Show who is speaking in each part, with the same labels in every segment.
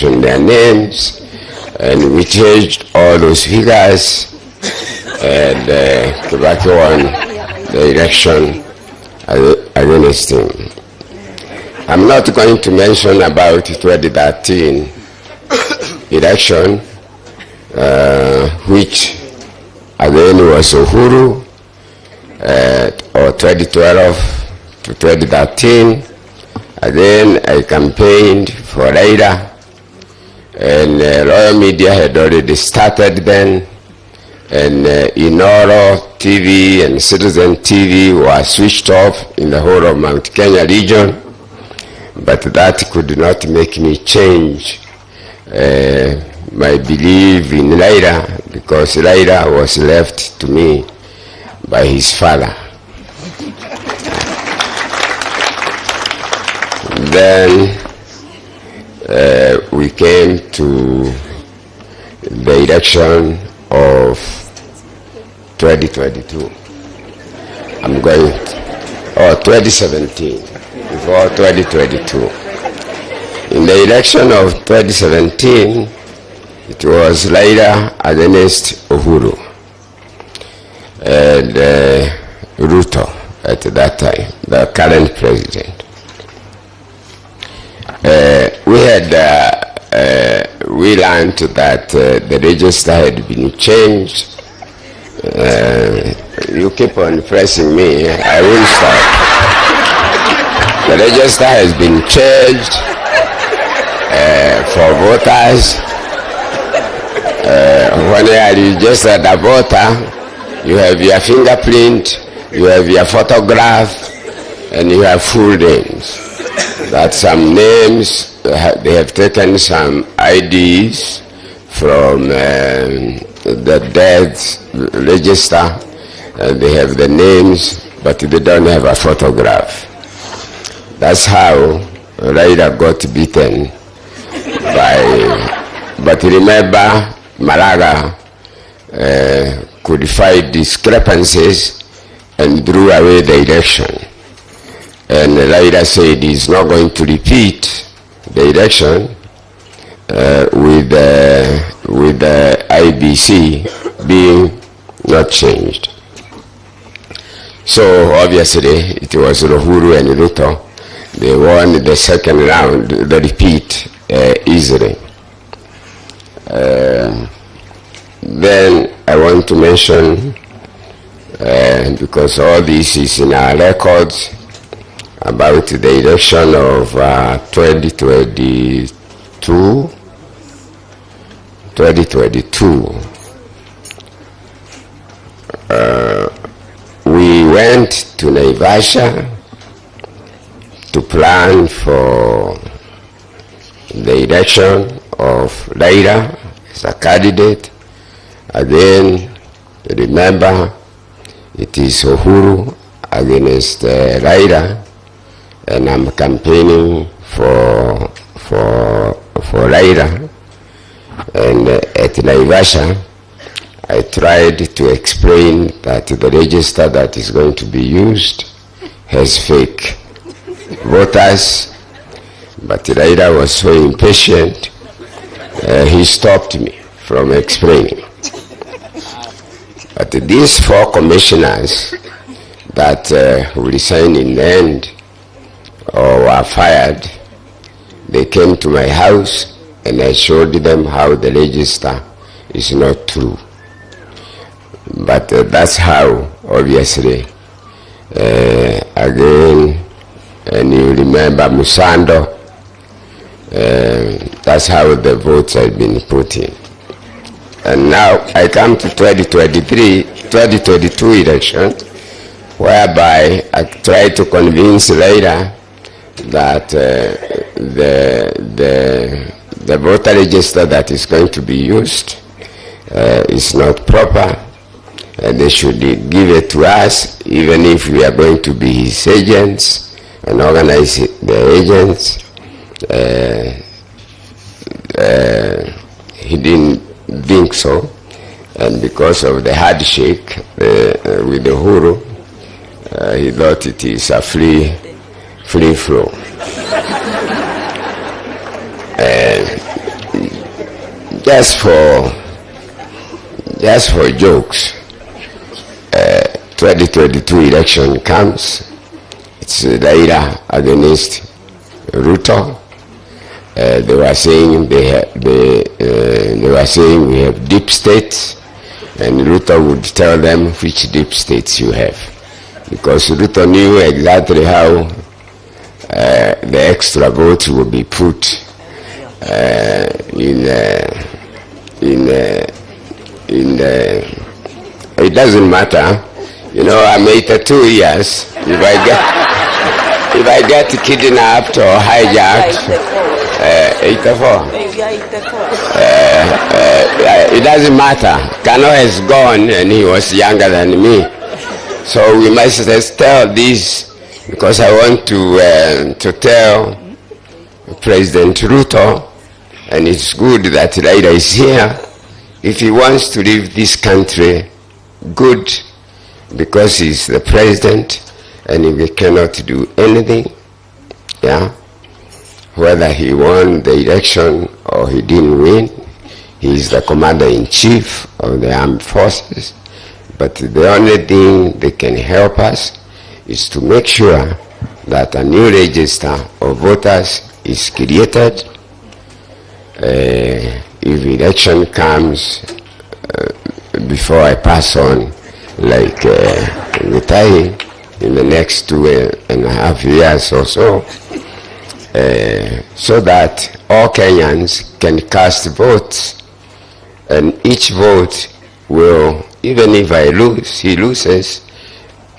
Speaker 1: their names, and we changed all those figures, and Kibaki won the election against him. I'm not going to mention about 2013 election, which again was Uhuru, or 2012 to 2013. Again, I campaigned for Raila, and Royal Media had already started then, and Inoro TV and Citizen TV were switched off in the whole of Mount Kenya region, but that could not make me change my belief in Raila, because Raila was left to me by his father. Then we came to the election of 2022. 2017, before 2022. In the election of 2017, it was Raila against Uhuru and Ruto at that time, the current president. We learned that the register had been changed. You keep on pressing me, I won't stop. The register has been changed for voters. When you are registered a voter, you have your fingerprint, you have your photograph, and you have full names. That some names, they have taken some IDs from the death register, and they have the names, but they don't have a photograph. That's how Raila got beaten but remember, Malaga codified discrepancies and drew away the election. And Raila said he's not going to repeat the election with the IBC being not changed. So obviously it was Uhuru and Ruto. They won the second round, the repeat, easily. Then I want to mention, because all this is in our records, about the election of 2022. We went to Naivasha to plan for the election of Raila as a candidate. Again, remember, it is Uhuru against Raila, and I'm campaigning for Raila. And at Naivasha, I tried to explain that the register that is going to be used has fake voters, but Raila was so impatient, he stopped me from explaining. But these 4 commissioners that will resign in the end or were fired, they came to my house and I showed them how the register is not true. But that's how, obviously, again, and you remember Musando, that's how the votes have been put in. And now I come to 2022 election, whereby I try to convince Raila that the voter register that is going to be used is not proper, and they should give it to us, even if we are going to be his agents and organize the agents. He didn't think so, and because of the handshake with the Uhuru, he thought it is a free flow. just for jokes, 2022 election comes. It's Raila against Ruto. They were saying we have deep states, and Ruto would tell them which deep states you have, because Ruto knew exactly how the extra votes will be put it doesn't matter. You know, I'm 82 years. If I get kidnapped or hijacked, 84. It doesn't matter. Kano has gone and he was younger than me. So we must just tell this, because I want to tell President Ruto, and it's good that Raila is here, if he wants to leave this country, good, because he's the president, and if he cannot do anything, yeah, whether he won the election or he didn't win, he's the commander-in-chief of the armed forces. But the only thing that can help us is to make sure that a new register of voters is created. If election comes before I pass on, like retiring in the next 2.5 years or so, so that all Kenyans can cast votes, and each vote will, even if I lose, he loses,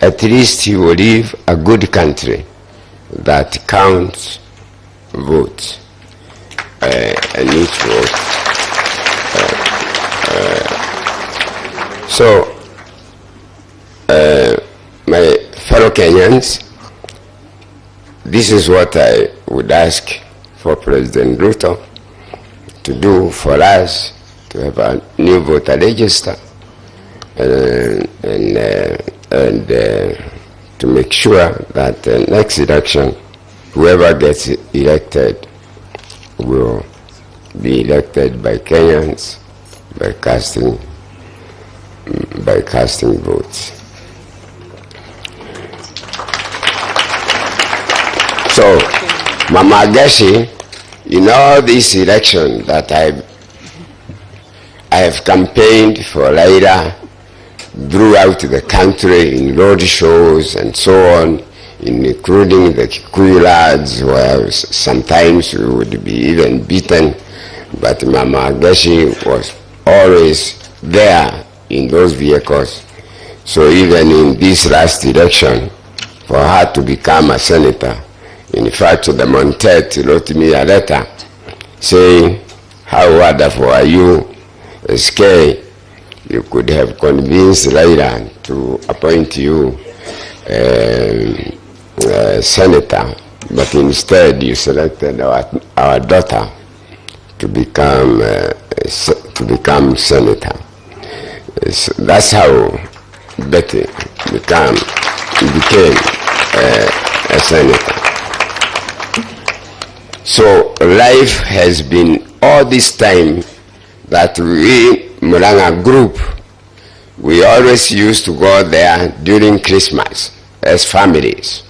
Speaker 1: at least he will leave a good country that counts votes, and each vote. So, my fellow Kenyans, this is what I would ask for President Ruto to do for us, to have a new voter register, and to make sure that the next election, whoever gets elected will be elected by Kenyans by casting votes. So, Mama Gashi, in all this election that I have campaigned for Raila throughout the country in road shows and so on, including the Kikuyu lads, where sometimes we would be even beaten, but Mama Gashi was always there in those vehicles. So even in this last election, for her to become a senator, in fact, the Montet wrote me a letter saying, how wonderful are you, SK? You could have convinced Raila to appoint you senator, but instead you selected our daughter to become senator. So that's how Betty became a senator. So life has been all this time that we, Muranga group, we always used to go there during Christmas as families.